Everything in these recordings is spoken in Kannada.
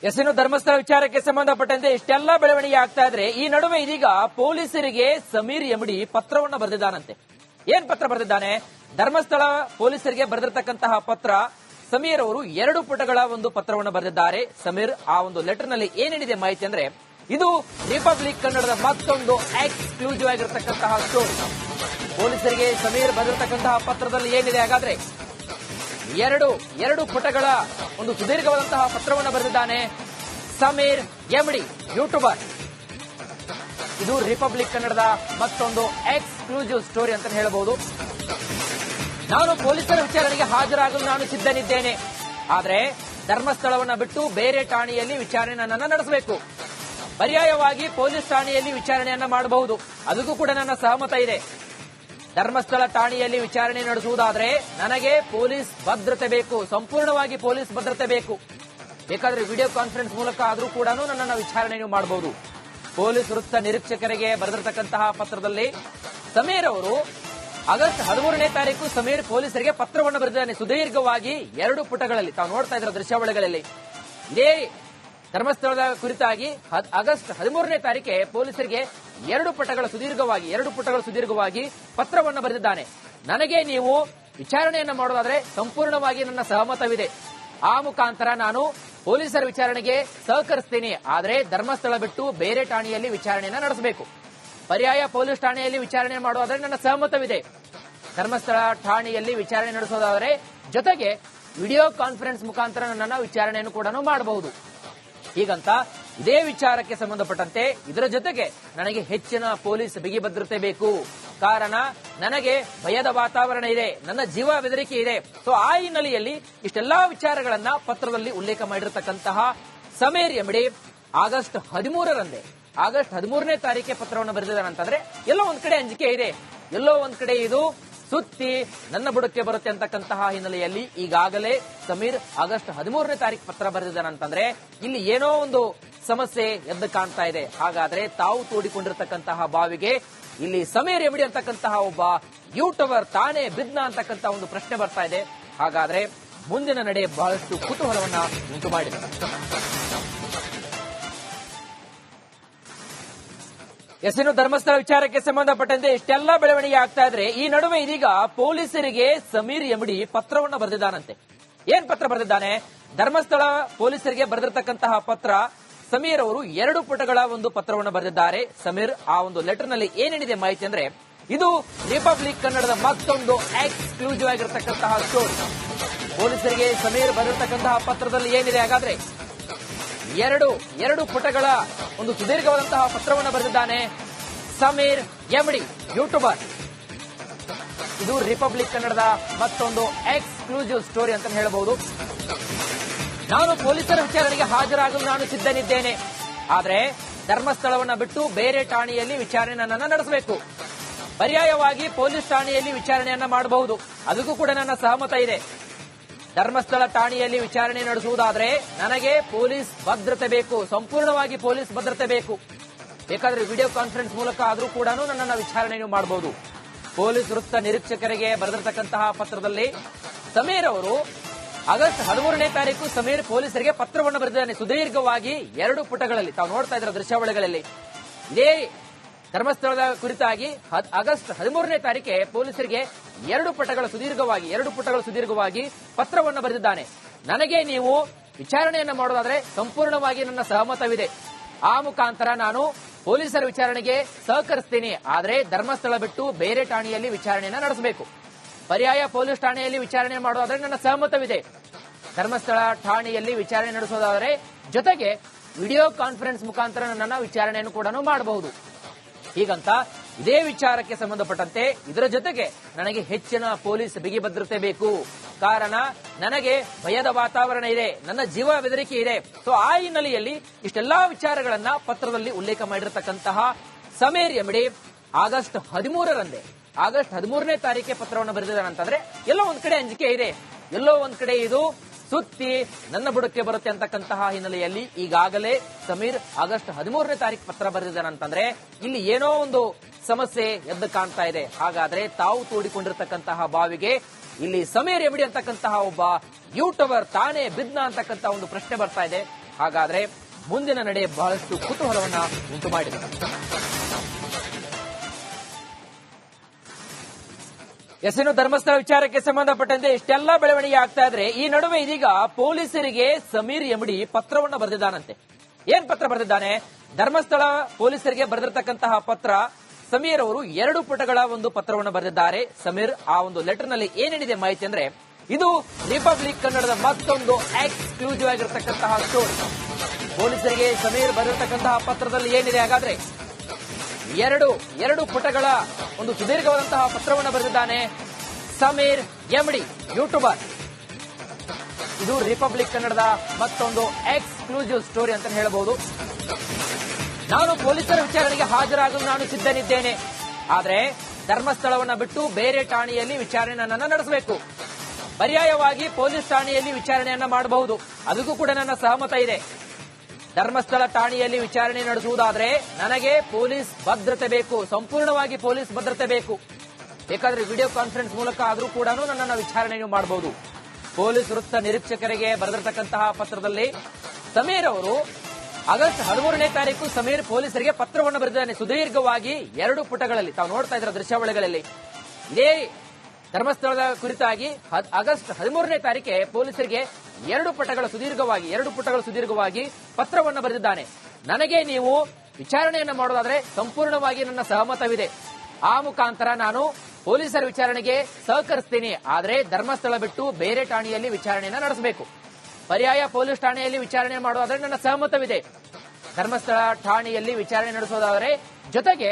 ಇನ್ನು ಧರ್ಮಸ್ಥಳ ವಿಚಾರಕ್ಕೆ ಸಂಬಂಧಪಟ್ಟಂತೆ ಇಷ್ಟೆಲ್ಲ ಬೆಳವಣಿಗೆ ಆಗ್ತಾ ಇದ್ರೆ ಈ ನಡುವೆ ಇದೀಗ ಪೊಲೀಸರಿಗೆ ಸಮೀರ್ ಎಮಡಿ ಪತ್ರವನ್ನು ಬರೆದಿದ್ದಾನಂತೆ. ಏನ್ ಪತ್ರ ಬರೆದಿದ್ದಾನೆ? ಧರ್ಮಸ್ಥಳ ಪೊಲೀಸರಿಗೆ ಬರೆದಿರ್ತಕ್ಕಂತಹ ಪತ್ರ. ಸಮೀರ್ ಅವರು 2 ಪುಟಗಳ ಒಂದು ಪತ್ರವನ್ನು ಬರೆದಿದ್ದಾರೆ. ಸಮೀರ್ ಆ ಒಂದು ಲೆಟರ್ ನಲ್ಲಿ ಏನೇನಿದೆ ಮಾಹಿತಿ ಅಂದ್ರೆ, ಇದು ರಿಪಬ್ಲಿಕ್ ಕನ್ನಡದ ಮತ್ತೊಂದು ಎಕ್ಸ್ಕ್ಲೂಸಿವ್ ಆಗಿರತಕ್ಕಂತಹ ಸ್ಟೋರಿ. ಪೊಲೀಸರಿಗೆ ಸಮೀರ್ ಬರೆದಿರ್ತಕ್ಕಂತಹ ಪತ್ರದಲ್ಲಿ ಏನಿದೆ ಹಾಗಾದ್ರೆ, ಎರಡು ಪುಟಗಳ ಒಂದು ಸುದೀರ್ಘವಾದಂತಹ ಪತ್ರವನ್ನು ಬರೆದಿದ್ದಾನೆ ಸಮೀರ್ ಎಮಡಿ, ಯೂಟ್ಯೂಬರ್. ಇದು ರಿಪಬ್ಲಿಕ್ ಕನ್ನಡದ ಮತ್ತೊಂದು ಎಕ್ಸ್ಕ್ಲೂಸಿವ್ ಸ್ಟೋರಿ ಅಂತ ಹೇಳಬಹುದು. ನಾನು ಪೊಲೀಸರ ವಿಚಾರಣೆಗೆ ಹಾಜರಾಗಲು ನಾನು ಸಿದ್ಧನಿದ್ದೇನೆ. ಆದರೆ ಧರ್ಮಸ್ಥಳವನ್ನು ಬಿಟ್ಟು ಬೇರೆ ಠಾಣೆಯಲ್ಲಿ ವಿಚಾರಣೆಯನ್ನು ನಡೆಸಬೇಕು. ಪರ್ಯಾಯವಾಗಿ ಪೊಲೀಸ್ ಠಾಣೆಯಲ್ಲಿ ವಿಚಾರಣೆಯನ್ನ ಮಾಡಬಹುದು. ಅದಕ್ಕೂ ಕೂಡ ನನ್ನ ಸಹಮತ ಇದೆ. ಧರ್ಮಸ್ಥಳ ಠಾಣೆಯಲ್ಲಿ ವಿಚಾರಣೆ ನಡೆಸುವುದಾದ್ರೆ ನನಗೆ ಪೊಲೀಸ್ ಭದ್ರತೆ ಬೇಕು, ಸಂಪೂರ್ಣವಾಗಿ ಪೊಲೀಸ್ ಭದ್ರತೆ ಬೇಕು. ಬೇಕಾದ್ರೆ ವಿಡಿಯೋ ಕಾನ್ಫರೆನ್ಸ್ ಮೂಲಕ ಆದರೂ ಕೂಡ ನನ್ನನ್ನು ವಿಚಾರಣೆ ಮಾಡಬಹುದು. ಪೊಲೀಸ್ ವೃತ್ತ ನಿರೀಕ್ಷಕರಿಗೆ ಬರೆದಿರತಕ್ಕಂತಹ ಪತ್ರದಲ್ಲಿ ಸಮೀರ್ ಅವರು ಆಗಸ್ಟ್ 13ನೇ ತಾರೀಕು ಸಮೀರ್ ಪೊಲೀಸರಿಗೆ ಪತ್ರವನ್ನು ಬರೆದಿದ್ದಾನೆ. ಸುದೀರ್ಘವಾಗಿ 2 ಪುಟಗಳಲ್ಲಿ ತಾವು ನೋಡ್ತಾ ಇದ್ರ ದೃಶ್ಯಾವಳಿಗಳಲ್ಲಿ ಇದೇ ಧರ್ಮಸ್ಥಳದ ಕುರಿತಾಗಿ ಆಗಸ್ಟ್ 13ನೇ ತಾರೀಕೆ ಪೊಲೀಸರಿಗೆ 2 ಪುಟಗಳ ಸುದೀರ್ಘವಾಗಿ ಪತ್ರವನ್ನು ಬರೆದಿದ್ದಾನೆ. ನನಗೆ ನೀವು ವಿಚಾರಣೆಯನ್ನು ಮಾಡೋದಾದ್ರೆ ಸಂಪೂರ್ಣವಾಗಿ ನನ್ನ ಸಹಮತವಿದೆ. ಆ ಮುಖಾಂತರ ನಾನು ಪೊಲೀಸರ ವಿಚಾರಣೆಗೆ ಸಹಕರಿಸ್ತೀನಿ. ಆದರೆ ಧರ್ಮಸ್ಥಳ ಬಿಟ್ಟು ಬೇರೆ ಠಾಣೆಯಲ್ಲಿ ವಿಚಾರಣೆಯನ್ನು ನಡೆಸಬೇಕು. ಪರ್ಯಾಯ ಪೊಲೀಸ್ ಠಾಣೆಯಲ್ಲಿ ವಿಚಾರಣೆ ಮಾಡೋದಾದ್ರೆ ನನ್ನ ಸಹಮತವಿದೆ. ಧರ್ಮಸ್ಥಳ ಠಾಣೆಯಲ್ಲಿ ವಿಚಾರಣೆ ನಡೆಸೋದಾದರೆ ಜೊತೆಗೆ ವಿಡಿಯೋ ಕಾನ್ಫರೆನ್ಸ್ ಮುಖಾಂತರ ನನ್ನ ವಿಚಾರಣೆಯನ್ನು ಕೂಡ ಮಾಡಬಹುದು. ಹೀಗಂತ ಇದೇ ವಿಚಾರಕ್ಕೆ ಸಂಬಂಧಪಟ್ಟಂತೆ ಇದರ ಜೊತೆಗೆ ನನಗೆ ಹೆಚ್ಚಿನ ಪೊಲೀಸ್ ಬಿಗಿ ಭದ್ರತೆ ಬೇಕು. ಕಾರಣ ನನಗೆ ಭಯದ ವಾತಾವರಣ ಇದೆ, ನನ್ನ ಜೀವ ಬೆದರಿಕೆ ಇದೆ. ಸೊ ಆ ಹಿನ್ನೆಲೆಯಲ್ಲಿ ಇಷ್ಟೆಲ್ಲಾ ವಿಚಾರಗಳನ್ನ ಪತ್ರದಲ್ಲಿ ಉಲ್ಲೇಖ ಮಾಡಿರತಕ್ಕಂತಹ ಸಮೀರ್ ಎಮಡಿ ಆಗಸ್ಟ್ 13ನೇ ತಾರೀಕೆ ಪತ್ರವನ್ನು ಬರೆದಿದ್ದಾನಂತಂದ್ರೆ ಎಲ್ಲೋ ಒಂದ್ ಕಡೆ ಅಂಜಿಕೆ ಇದೆ, ಎಲ್ಲೋ ಒಂದ್ ಕಡೆ ಇದು ಸುತ್ತಿ ನನ್ನ ಬುಡಕ್ಕೆ ಬರುತ್ತೆ ಅಂತಕ್ಕಂತಹ ಹಿನ್ನೆಲೆಯಲ್ಲಿ ಈಗಾಗಲೇ ಸಮೀರ್ ಆಗಸ್ಟ್ 13ನೇ ತಾರೀಕು ಪತ್ರ ಬರೆದಿದ್ದಾನಂತಂದ್ರೆ ಇಲ್ಲಿ ಏನೋ ಒಂದು ಸಮಸ್ಯೆ ಎದ್ದು ಕಾಣ್ತಾ ಇದೆ. ಹಾಗಾದ್ರೆ ತಾವು ತೋಡಿಕೊಂಡಿರತಕ್ಕಂತಹ ಬಾವಿಗೆ ಇಲ್ಲಿ ಸಮೀರ್ ಎಮಡಿ ಅಂತಕ್ಕಂತಹ ಒಬ್ಬ ಯೂಟ್ಯೂಬರ್ ತಾನೇ ಬಿದ್ನ ಅಂತಕ್ಕಂತಹ ಒಂದು ಪ್ರಶ್ನೆ ಬರ್ತಾ ಇದೆ. ಹಾಗಾದ್ರೆ ಮುಂದಿನ ನಡೆ ಬಹಳಷ್ಟು ಕುತೂಹಲವನ್ನ ಉಂಟು ಮಾಡಿದೆ. ಇನ್ನು ಧರ್ಮಸ್ಥಳ ವಿಚಾರಕ್ಕೆ ಸಂಬಂಧಪಟ್ಟಂತೆ ಇಷ್ಟೆಲ್ಲ ಬೆಳವಣಿಗೆ ಆಗ್ತಾ ಇದ್ರೆ ಈ ನಡುವೆ ಇದೀಗ ಪೊಲೀಸರಿಗೆ ಸಮೀರ್ ಎಮಡಿ ಪತ್ರವನ್ನು ಬರೆದಿದ್ದಾನಂತೆ. ಏನ್ ಪತ್ರ ಬರೆದಿದ್ದಾನೆ? ಧರ್ಮಸ್ಥಳ ಪೊಲೀಸರಿಗೆ ಬರೆದಿರ್ತಕ್ಕಂತಹ ಪತ್ರ. ಸಮೀರ್ ಅವರು 2 ಪುಟಗಳ ಒಂದು ಪತ್ರವನ್ನು ಬರೆದಿದ್ದಾರೆ. ಸಮೀರ್ ಆ ಒಂದು ಲೆಟರ್ ನಲ್ಲಿ ಏನೇನಿದೆ ಮಾಹಿತಿ ಅಂದ್ರೆ, ಇದು ರಿಪಬ್ಲಿಕ್ ಕನ್ನಡದ ಮತ್ತೊಂದು ಎಕ್ಸ್ಕ್ಲೂಸಿವ್ ಆಗಿರತಕ್ಕಂತಹ ಸ್ಟೋರಿ. ಪೊಲೀಸರಿಗೆ ಸಮೀರ್ ಬರೆದಿರ್ತಕ್ಕಂತಹ ಪತ್ರದಲ್ಲಿ ಏನಿದೆ ಹಾಗಾದ್ರೆ, ಎರಡು ಪುಟಗಳ ಒಂದು ಸುದೀರ್ಘವಾದಂತಹ ಪತ್ರವನ್ನು ಬರೆದಿದ್ದಾನೆ ಸಮೀರ್ ಎಮಡಿ, ಯೂಟ್ಯೂಬರ್. ಇದು ರಿಪಬ್ಲಿಕ್ ಕನ್ನಡದ ಮತ್ತೊಂದು ಎಕ್ಸ್ಕ್ಲೂಸಿವ್ ಸ್ಟೋರಿ ಅಂತ ಹೇಳಬಹುದು. ನಾನು ಪೊಲೀಸರ ವಿಚಾರಣೆಗೆ ಹಾಜರಾಗಲು ನಾನು ಸಿದ್ಧನಿದ್ದೇನೆ. ಆದರೆ ಧರ್ಮಸ್ಥಳವನ್ನು ಬಿಟ್ಟು ಬೇರೆ ಠಾಣೆಯಲ್ಲಿ ವಿಚಾರಣೆಯನ್ನ ನಡೆಸಬೇಕು. ಪರ್ಯಾಯವಾಗಿ ಪೊಲೀಸ್ ಠಾಣೆಯಲ್ಲಿ ವಿಚಾರಣೆಯನ್ನ ಮಾಡಬಹುದು. ಅದಕ್ಕೂ ಕೂಡ ನನ್ನ ಸಹಮತ ಇದೆ. ಧರ್ಮಸ್ಥಳ ಠಾಣೆಯಲ್ಲಿ ವಿಚಾರಣೆ ನಡೆಸುವುದಾದ್ರೆ ನನಗೆ ಪೊಲೀಸ್ ಭದ್ರತೆ ಬೇಕು, ಸಂಪೂರ್ಣವಾಗಿ ಪೊಲೀಸ್ ಭದ್ರತೆ ಬೇಕು. ಬೇಕಾದ್ರೆ ವಿಡಿಯೋ ಕಾನ್ಫರೆನ್ಸ್ ಮೂಲಕ ಆದರೂ ಕೂಡ ನನ್ನನ್ನು ವಿಚಾರಣೆ ಮಾಡಬಹುದು. ಪೊಲೀಸ್ ವೃತ್ತ ನಿರೀಕ್ಷಕರಿಗೆ ಬರೆದಿರತಕ್ಕಂತಹ ಪತ್ರದಲ್ಲಿ ಸಮೀರ್ ಅವರು ಆಗಸ್ಟ್ 13ನೇ ತಾರೀಕು ಸಮೀರ್ ಪೊಲೀಸರಿಗೆ ಪತ್ರವನ್ನು ಬರೆದಿದ್ದಾನೆ. ಸುದೀರ್ಘವಾಗಿ 2 ಪುಟಗಳಲ್ಲಿ ತಾವು ನೋಡ್ತಾ ಇದ್ರ ದೃಶ್ಯಾವಳಿಗಳಲ್ಲಿ ಇದೇ ಧರ್ಮಸ್ಥಳದ ಕುರಿತಾಗಿ ಆಗಸ್ಟ್ 13ನೇ ತಾರೀಕೆ ಪೊಲೀಸರಿಗೆ 2 ಪುಟಗಳ ಸುದೀರ್ಘವಾಗಿ ಪತ್ರವನ್ನು ಬರೆದಿದ್ದಾನೆ. ನನಗೆ ನೀವು ವಿಚಾರಣೆಯನ್ನು ಮಾಡೋದಾದ್ರೆ ಸಂಪೂರ್ಣವಾಗಿ ನನ್ನ ಸಹಮತವಿದೆ. ಆ ಮುಖಾಂತರ ನಾನು ಪೊಲೀಸರ ವಿಚಾರಣೆಗೆ ಸಹಕರಿಸ್ತೀನಿ. ಆದರೆ ಧರ್ಮಸ್ಥಳ ಬಿಟ್ಟು ಬೇರೆ ಠಾಣೆಯಲ್ಲಿ ವಿಚಾರಣೆಯನ್ನು ನಡೆಸಬೇಕು. ಪರ್ಯಾಯ ಪೊಲೀಸ್ ಠಾಣೆಯಲ್ಲಿ ವಿಚಾರಣೆ ಮಾಡೋದಾದ್ರೆ ನನ್ನ ಸಹಮತವಿದೆ. ಧರ್ಮಸ್ಥಳ ಠಾಣೆಯಲ್ಲಿ ವಿಚಾರಣೆ ನಡೆಸೋದಾದರೆ ಜೊತೆಗೆ ವಿಡಿಯೋ ಕಾನ್ಫರೆನ್ಸ್ ಮುಖಾಂತರ ನನ್ನ ವಿಚಾರಣೆಯನ್ನು ಕೂಡ ಮಾಡಬಹುದು. ಹೀಗಂತ ಇದೇ ವಿಚಾರಕ್ಕೆ ಸಂಬಂಧಪಟ್ಟಂತೆ ಇದರ ಜೊತೆಗೆ ನನಗೆ ಹೆಚ್ಚಿನ ಪೊಲೀಸ್ ಬಿಗಿ ಭದ್ರತೆ ಬೇಕು. ಕಾರಣ ನನಗೆ ಭಯದ ವಾತಾವರಣ ಇದೆ, ನನ್ನ ಜೀವ ಬೆದರಿಕೆ ಇದೆ. ಸೊ ಆ ಹಿನ್ನೆಲೆಯಲ್ಲಿ ಇಷ್ಟೆಲ್ಲಾ ವಿಚಾರಗಳನ್ನ ಪತ್ರದಲ್ಲಿ ಉಲ್ಲೇಖ ಮಾಡಿರತಕ್ಕಂತಹ ಸಮೀರ್ ಎಮಡಿ ಆಗಸ್ಟ್ 13ನೇ ತಾರೀಕೆ ಪತ್ರವನ್ನು ಬರೆದಿದ್ದಾನಂತಂದ್ರೆ ಎಲ್ಲೋ ಒಂದ್ ಕಡೆ ಅಂಜಿಕೆ ಇದೆ, ಎಲ್ಲೋ ಒಂದ್ ಕಡೆ ಇದು ಸುತ್ತಿ ನನ್ನ ಬುಡಕ್ಕೆ ಬರುತ್ತೆ ಅಂತಕ್ಕಂತಹ ಹಿನ್ನೆಲೆಯಲ್ಲಿ ಈಗಾಗಲೇ ಸಮೀರ್ ಆಗಸ್ಟ್ 13ನೇ ತಾರೀಕು ಪತ್ರ ಬರೆದಿದ್ದಾನಂತಂದ್ರೆ ಇಲ್ಲಿ ಏನೋ ಒಂದು ಸಮಸ್ಯೆ ಎದ್ದು ಕಾಣ್ತಾ ಇದೆ. ಹಾಗಾದ್ರೆ ತಾವು ತೋಡಿಕೊಂಡಿರತಕ್ಕಂತಹ ಬಾವಿಗೆ ಇಲ್ಲಿ ಸಮೀರ್ ಎಮಡಿ ಅಂತಕ್ಕಂತಹ ಒಬ್ಬ ಯೂಟ್ಯೂಬರ್ ತಾನೇ ಬಿದ್ನ ಅಂತಕ್ಕಂತಹ ಒಂದು ಪ್ರಶ್ನೆ ಬರ್ತಾ ಇದೆ. ಹಾಗಾದ್ರೆ ಮುಂದಿನ ನಡೆ ಬಹಳಷ್ಟು ಕುತೂಹಲವನ್ನ ಉಂಟು ಮಾಡಿದೆ. ಇನ್ನು ಧರ್ಮಸ್ಥಳ ವಿಚಾರಕ್ಕೆ ಸಂಬಂಧಪಟ್ಟಂತೆ ಇಷ್ಟೆಲ್ಲ ಬೆಳವಣಿಗೆ ಆಗ್ತಾ ಇದ್ರೆ ಈ ನಡುವೆ ಇದೀಗ ಪೊಲೀಸರಿಗೆ ಸಮೀರ್ ಎಮಡಿ ಪತ್ರವನ್ನು ಬರೆದಿದ್ದಾನಂತೆ. ಏನ್ ಪತ್ರ ಬರೆದಿದ್ದಾನೆ? ಧರ್ಮಸ್ಥಳ ಪೊಲೀಸರಿಗೆ ಬರೆದಿರ್ತಕ್ಕಂತಹ ಪತ್ರ. ಸಮೀರ್ ಅವರು 2 ಪುಟಗಳ ಒಂದು ಪತ್ರವನ್ನು ಬರೆದಿದ್ದಾರೆ. ಸಮೀರ್ ಆ ಒಂದು ಲೆಟರ್ ನಲ್ಲಿ ಏನೇನಿದೆ ಮಾಹಿತಿ ಅಂದ್ರೆ, ಇದು ರಿಪಬ್ಲಿಕ್ ಕನ್ನಡದ ಮತ್ತೊಂದು ಎಕ್ಸ್ಕ್ಲೂಸಿವ್ ಆಗಿರತಕ್ಕಂತಹ ಸ್ಟೋರಿ. ಪೊಲೀಸರಿಗೆ ಸಮೀರ್ ಬರೆದಿರ್ತಕ್ಕಂತಹ ಪತ್ರದಲ್ಲಿ ಏನಿದೆ ಹಾಗಾದ್ರೆ, ಎರಡು ಪುಟಗಳ ಒಂದು ಸುದೀರ್ಘವಾದಂತಹ ಪತ್ರವನ್ನು ಬರೆದಿದ್ದಾನೆ ಸಮೀರ್ ಎಮಡಿ, ಯೂಟ್ಯೂಬರ್. ಇದು ರಿಪಬ್ಲಿಕ್ ಕನ್ನಡದ ಮತ್ತೊಂದು ಎಕ್ಸ್ಕ್ಲೂಸಿವ್ ಸ್ಟೋರಿ ಅಂತ ಹೇಳಬಹುದು. ನಾನು ಪೊಲೀಸರ ವಿಚಾರಣೆಗೆ ಹಾಜರಾಗಲು ನಾನು ಸಿದ್ಧನಿದ್ದೇನೆ. ಆದ್ರೆ ಧರ್ಮಸ್ಥಳವನ್ನ ಬಿಟ್ಟು ಬೇರೆ ಠಾಣೆಯಲ್ಲಿ ವಿಚಾರಣೆಯನ್ನ ನಡೆಸಬೇಕು. ಪರ್ಯಾಯವಾಗಿ ಪೊಲೀಸ್ ಠಾಣೆಯಲ್ಲಿ ವಿಚಾರಣೆಯನ್ನ ಮಾಡಬಹುದು. ಅದಕ್ಕೂ ಕೂಡ ನನ್ನ ಸಹಮತ ಇದೆ. ಧರ್ಮಸ್ಥಳ ಠಾಣೆಯಲ್ಲಿ ವಿಚಾರಣೆ ನಡೆಸುವುದಾದ್ರೆ ನನಗೆ ಪೊಲೀಸ್ ಭದ್ರತೆ ಬೇಕು, ಸಂಪೂರ್ಣವಾಗಿ ಪೊಲೀಸ್ ಭದ್ರತೆ ಬೇಕು. ಬೇಕಾದ್ರೆ ವಿಡಿಯೋ ಕಾನ್ಫರೆನ್ಸ್ ಮೂಲಕ ಆದರೂ ಕೂಡ ನನ್ನನ್ನು ವಿಚಾರಣೆ ಮಾಡಬಹುದು. ಪೊಲೀಸ್ ವೃತ್ತ ನಿರೀಕ್ಷಕರಿಗೆ ಬರೆದಿರತಕ್ಕಂತಹ ಪತ್ರದಲ್ಲಿ ಸಮೀರ್ ಅವರು ಆಗಸ್ಟ್ 13ನೇ ತಾರೀಕು ಸಮೀರ್ ಪೊಲೀಸರಿಗೆ ಪತ್ರವನ್ನು ಬರೆದಿದ್ದಾನೆ. ಸುದೀರ್ಘವಾಗಿ 2 ಪುಟಗಳಲ್ಲಿ ತಾವು ನೋಡ್ತಾ ಇದ್ರ ದೃಶ್ಯಾವಳಿಗಳಲ್ಲಿ ಇದೇ ಧರ್ಮಸ್ಥಳದ ಕುರಿತಾಗಿ ಆಗಸ್ಟ್ 13ನೇ ತಾರೀಕೆ ಪೊಲೀಸರಿಗೆ 2 ಪುಟಗಳ ಸುದೀರ್ಘವಾಗಿ ಪತ್ರವನ್ನು ಬರೆದಿದ್ದಾನೆ. ನನಗೆ ನೀವು ವಿಚಾರಣೆಯನ್ನು ಮಾಡೋದಾದ್ರೆ ಸಂಪೂರ್ಣವಾಗಿ ನನ್ನ ಸಹಮತವಿದೆ. ಆ ಮುಖಾಂತರ ನಾನು ಪೊಲೀಸರ ವಿಚಾರಣೆಗೆ ಸಹಕರಿಸ್ತೀನಿ. ಆದ್ರೆ ಧರ್ಮಸ್ಥಳ ಬಿಟ್ಟು ಬೇರೆ ಠಾಣೆಯಲ್ಲಿ ವಿಚಾರಣೆಯನ್ನ ನಡೆಸಬೇಕು. ಪರ್ಯಾಯ ಪೊಲೀಸ್ ಠಾಣೆಯಲ್ಲಿ ವಿಚಾರಣೆ ಮಾಡೋದಾದ್ರೆ ನನ್ನ ಸಹಮತವಿದೆ. ಧರ್ಮಸ್ಥಳ ಠಾಣೆಯಲ್ಲಿ ವಿಚಾರಣೆ ನಡೆಸೋದಾದರೆ ಜೊತೆಗೆ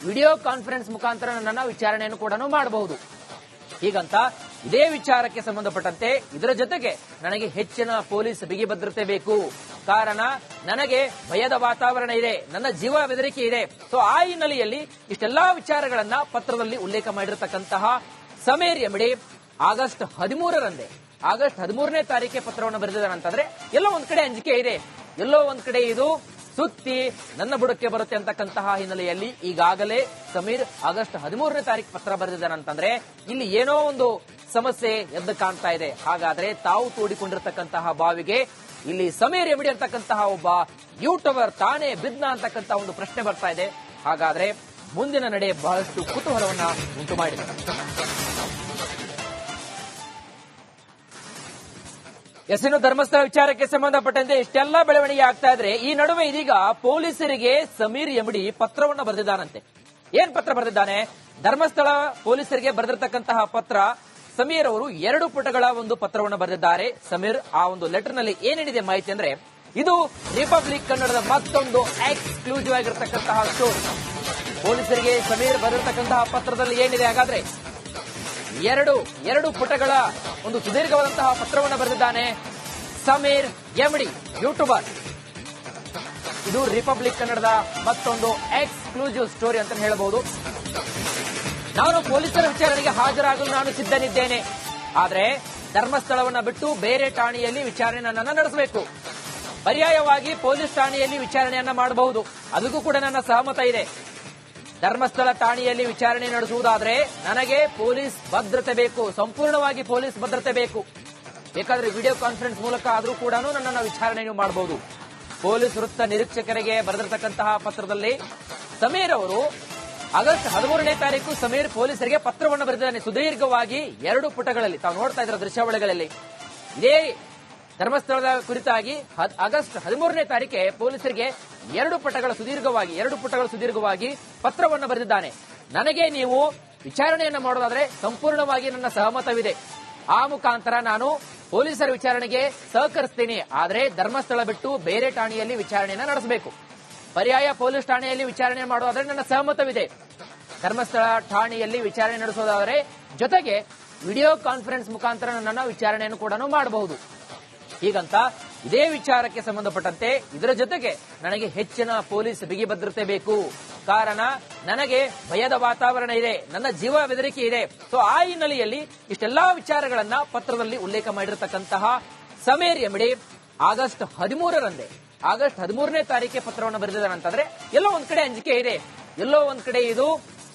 ವಿಡಿಯೋ ಕಾನ್ಫರೆನ್ಸ್ ಮುಖಾಂತರ ನನ್ನ ವಿಚಾರಣೆಯನ್ನು ಕೂಡ ಮಾಡಬಹುದು. ಹೀಗಂತ ಇದೇ ವಿಚಾರಕ್ಕೆ ಸಂಬಂಧಪಟ್ಟಂತೆ ಇದರ ಜೊತೆಗೆ ನನಗೆ ಹೆಚ್ಚಿನ ಪೊಲೀಸ್ ಬಿಗಿ ಭದ್ರತೆ ಬೇಕು. ಕಾರಣ ನನಗೆ ಭಯದ ವಾತಾವರಣ ಇದೆ, ನನ್ನ ಜೀವ ಬೆದರಿಕೆ ಇದೆ. ಸೊ ಆ ಹಿನ್ನೆಲೆಯಲ್ಲಿ ಇಷ್ಟೆಲ್ಲಾ ವಿಚಾರಗಳನ್ನ ಪತ್ರದಲ್ಲಿ ಉಲ್ಲೇಖ ಮಾಡಿರತಕ್ಕಂತಹ ಸಮೀರ್ ಎಮಡಿ ಆಗಸ್ಟ್ 13ನೇ ತಾರೀಕೆ ಪತ್ರವನ್ನು ಬರೆದಿದ್ದಾನಂತಂದ್ರೆ ಎಲ್ಲೋ ಒಂದ್ ಕಡೆ ಅಂಜಿಕೆ ಇದೆ, ಎಲ್ಲೋ ಒಂದ್ ಕಡೆ ಇದು ಸುತ್ತಿ ನನ್ನ ಬುಡಕ್ಕೆ ಬರುತ್ತೆ ಅಂತಕ್ಕಂತಹ ಹಿನ್ನೆಲೆಯಲ್ಲಿ ಈಗಾಗಲೇ ಸಮೀರ್ ಆಗಸ್ಟ್ 13ನೇ ತಾರೀಕು ಪತ್ರ ಬರೆದಿದ್ದಾನಂತಂದ್ರೆ ಇಲ್ಲಿ ಏನೋ ಒಂದು ಸಮಸ್ಯೆ ಎದ್ದು ಕಾಣ್ತಾ ಇದೆ. ಹಾಗಾದ್ರೆ ತಾವು ತೋಡಿಕೊಂಡಿರತಕ್ಕಂತಹ ಬಾವಿಗೆ ಇಲ್ಲಿ ಸಮೀರ್ ಎಮಡಿ ಅಂತಕ್ಕಂತಹ ಒಬ್ಬ ಯೂಟ್ಯೂಬರ್ ತಾನೇ ಬಿದ್ನ ಅಂತಕ್ಕಂತಹ ಒಂದು ಪ್ರಶ್ನೆ ಬರ್ತಾ ಇದೆ. ಹಾಗಾದ್ರೆ ಮುಂದಿನ ನಡೆ ಬಹಳಷ್ಟು ಕುತೂಹಲವನ್ನ ಉಂಟು ಮಾಡಿದೆ. ಇನ್ನು ಧರ್ಮಸ್ಥಳ ವಿಚಾರಕ್ಕೆ ಸಂಬಂಧಪಟ್ಟಂತೆ ಇಷ್ಟೆಲ್ಲ ಬೆಳವಣಿಗೆ ಆಗ್ತಾ ಇದ್ರೆ ಈ ನಡುವೆ ಇದೀಗ ಪೊಲೀಸರಿಗೆ ಸಮೀರ್ ಎಮಡಿ ಪತ್ರವನ್ನು ಬರೆದಿದ್ದಾನಂತೆ. ಏನ್ ಪತ್ರ ಬರೆದಿದ್ದಾನೆ? ಧರ್ಮಸ್ಥಳ ಪೊಲೀಸರಿಗೆ ಬರೆದಿರ್ತಕ್ಕಂತಹ ಪತ್ರ. ಸಮೀರ್ ಅವರು 2 ಪುಟಗಳ ಒಂದು ಪತ್ರವನ್ನು ಬರೆದಿದ್ದಾರೆ. ಸಮೀರ್ ಆ ಒಂದು ಲೆಟರ್ ನಲ್ಲಿ ಏನೇನಿದೆ ಮಾಹಿತಿ ಅಂದ್ರೆ, ಇದು ರಿಪಬ್ಲಿಕ್ ಕನ್ನಡದ ಮತ್ತೊಂದು ಎಕ್ಸ್ಕ್ಲೂಸಿವ್ ಆಗಿರತಕ್ಕಂತಹ ಸ್ಟೋರಿ. ಪೊಲೀಸರಿಗೆ ಸಮೀರ್ ಬರೆದಿರ್ತಕ್ಕಂತಹ ಪತ್ರದಲ್ಲಿ ಏನಿದೆ ಹಾಗಾದ್ರೆ, ಎರಡು ಪುಟಗಳ ಒಂದು ಸುದೀರ್ಘವಾದಂತಹ ಪತ್ರವನ್ನು ಬರೆದಿದ್ದಾನೆ ಸಮೀರ್ ಎಮಡಿ, ಯೂಟ್ಯೂಬರ್. ಇದು ರಿಪಬ್ಲಿಕ್ ಕನ್ನಡದ ಮತ್ತೊಂದು ಎಕ್ಸ್ಕ್ಲೂಸಿವ್ ಸ್ಟೋರಿ ಅಂತ ಹೇಳಬಹುದು. ನಾನು ಪೊಲೀಸರ ವಿಚಾರಣೆಗೆ ಹಾಜರಾಗಲು ನಾನು ಸಿದ್ಧನಿದ್ದೇನೆ. ಆದ್ರೆ ಧರ್ಮಸ್ಥಳವನ್ನ ಬಿಟ್ಟು ಬೇರೆ ಠಾಣೆಯಲ್ಲಿ ವಿಚಾರಣೆಯನ್ನ ನಡೆಸಬೇಕು. ಪರ್ಯಾಯವಾಗಿ ಪೊಲೀಸ್ ಠಾಣೆಯಲ್ಲಿ ವಿಚಾರಣೆಯನ್ನ ಮಾಡಬಹುದು. ಅದಕ್ಕೂ ಕೂಡ ನನ್ನ ಸಹಮತ ಇದೆ. ಧರ್ಮಸ್ಥಳ ಠಾಣೆಯಲ್ಲಿ ವಿಚಾರಣೆ ನಡೆಸುವುದಾದ್ರೆ ನನಗೆ ಪೊಲೀಸ್ ಭದ್ರತೆ ಬೇಕು, ಸಂಪೂರ್ಣವಾಗಿ ಪೊಲೀಸ್ ಭದ್ರತೆ ಬೇಕು. ಬೇಕಾದ್ರೆ ವಿಡಿಯೋ ಕಾನ್ಫರೆನ್ಸ್ ಮೂಲಕ ಆದರೂ ಕೂಡ ನನ್ನನ್ನು ವಿಚಾರಣೆ ಮಾಡಬಹುದು. ಪೊಲೀಸ್ ವೃತ್ತ ನಿರೀಕ್ಷಕರಿಗೆ ಬರೆದಿರತಕ್ಕಂತಹ ಪತ್ರದಲ್ಲಿ ಸಮೀರ್ ಅವರು ಆಗಸ್ಟ್ 13ನೇ ತಾರೀಕು ಸಮೀರ್ ಪೊಲೀಸರಿಗೆ ಪತ್ರವನ್ನು ಬರೆದಿದ್ದಾನೆ. ಸುದೀರ್ಘವಾಗಿ 2 ಪುಟಗಳಲ್ಲಿ ತಾವು ನೋಡ್ತಾ ಇದ್ರ ದೃಶ್ಯಾವಳಿಗಳಲ್ಲಿ ಇದೇ ಧರ್ಮಸ್ಥಳದ ಕುರಿತಾಗಿ ಆಗಸ್ಟ್ 13ನೇ ತಾರೀಕೆ ಪೊಲೀಸರಿಗೆ 2 ಪುಟಗಳ ಸುದೀರ್ಘವಾಗಿ ಪತ್ರವನ್ನು ಬರೆದಿದ್ದಾನೆ. ನನಗೆ ನೀವು ವಿಚಾರಣೆಯನ್ನು ಮಾಡೋದಾದ್ರೆ ಸಂಪೂರ್ಣವಾಗಿ ನನ್ನ ಸಹಮತವಿದೆ. ಆ ಮುಖಾಂತರ ನಾನು ಪೊಲೀಸರ ವಿಚಾರಣೆಗೆ ಸಹಕರಿಸ್ತೀನಿ. ಆದ್ರೆ ಧರ್ಮಸ್ಥಳ ಬಿಟ್ಟು ಬೇರೆ ಠಾಣೆಯಲ್ಲಿ ವಿಚಾರಣೆಯನ್ನ ನಡೆಸಬೇಕು. ಪರ್ಯಾಯ ಪೊಲೀಸ್ ಠಾಣೆಯಲ್ಲಿ ವಿಚಾರಣೆ ಮಾಡೋದಾದ್ರೆ ನನ್ನ ಸಹಮತವಿದೆ. ಧರ್ಮಸ್ಥಳ ಠಾಣೆಯಲ್ಲಿ ವಿಚಾರಣೆ ನಡೆಸೋದಾದರೆ ಜೊತೆಗೆ ವಿಡಿಯೋ ಕಾನ್ಫರೆನ್ಸ್ ಮುಖಾಂತರ ನನ್ನ ವಿಚಾರಣೆಯನ್ನು ಕೂಡ ಮಾಡಬಹುದು. ಹೀಗಂತ ಇದೇ ವಿಚಾರಕ್ಕೆ ಸಂಬಂಧಪಟ್ಟಂತೆ ಇದರ ಜೊತೆಗೆ ನನಗೆ ಹೆಚ್ಚಿನ ಪೊಲೀಸ್ ಬಿಗಿ ಭದ್ರತೆ ಬೇಕು. ಕಾರಣ ನನಗೆ ಭಯದ ವಾತಾವರಣ ಇದೆ, ನನ್ನ ಜೀವ ಬೆದರಿಕೆ ಇದೆ. ಸೊ ಆ ಹಿನ್ನೆಲೆಯಲ್ಲಿ ಇಷ್ಟೆಲ್ಲಾ ವಿಚಾರಗಳನ್ನ ಪತ್ರದಲ್ಲಿ ಉಲ್ಲೇಖ ಮಾಡಿರತಕ್ಕಂತಹ ಸಮೀರ್ ಎಮಡಿ ಆಗಸ್ಟ್ 13ನೇ ತಾರೀಕೆ ಪತ್ರವನ್ನು ಬರೆದಿದ್ದಾನಂತಂದ್ರೆ ಎಲ್ಲೋ ಒಂದ್ ಕಡೆ ಅಂಜಿಕೆ ಇದೆ, ಎಲ್ಲೋ ಒಂದ್ ಕಡೆ ಇದು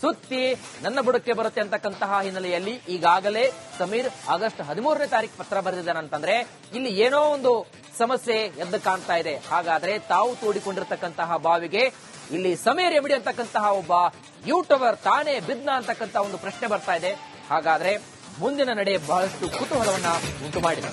ಸುತ್ತಿ ನನ್ನ ಬುಡಕ್ಕೆ ಬರುತ್ತೆ ಅಂತಕ್ಕಂತಹ ಹಿನ್ನೆಲೆಯಲ್ಲಿ ಈಗಾಗಲೇ ಸಮೀರ್ ಆಗಸ್ಟ್ 13ನೇ ತಾರೀಕು ಪತ್ರ ಬರೆದಿದ್ದಾನೆ ಅಂತಂದ್ರೆ ಇಲ್ಲಿ ಏನೋ ಒಂದು ಸಮಸ್ಯೆ ಎದ್ದು ಕಾಣ್ತಾ ಇದೆ. ಹಾಗಾದ್ರೆ ತಾವು ತೋಡಿಕೊಂಡಿರ್ತಕ್ಕಂತಹ ಬಾವಿಗೆ ಇಲ್ಲಿ ಸಮೀರ್ ಎಮಿಡಿ ಅಂತಕ್ಕಂತಹ ಒಬ್ಬ ಯೂಟ್ಯೂಬರ್ ತಾನೇ ಬಿದ್ನ ಅಂತಕ್ಕಂತಹ ಒಂದು ಪ್ರಶ್ನೆ ಬರ್ತಾ ಇದೆ. ಹಾಗಾದ್ರೆ ಮುಂದಿನ ನಡೆ ಬಹಳಷ್ಟು ಕುತೂಹಲವನ್ನ ಉಂಟು ಮಾಡಿದೆ.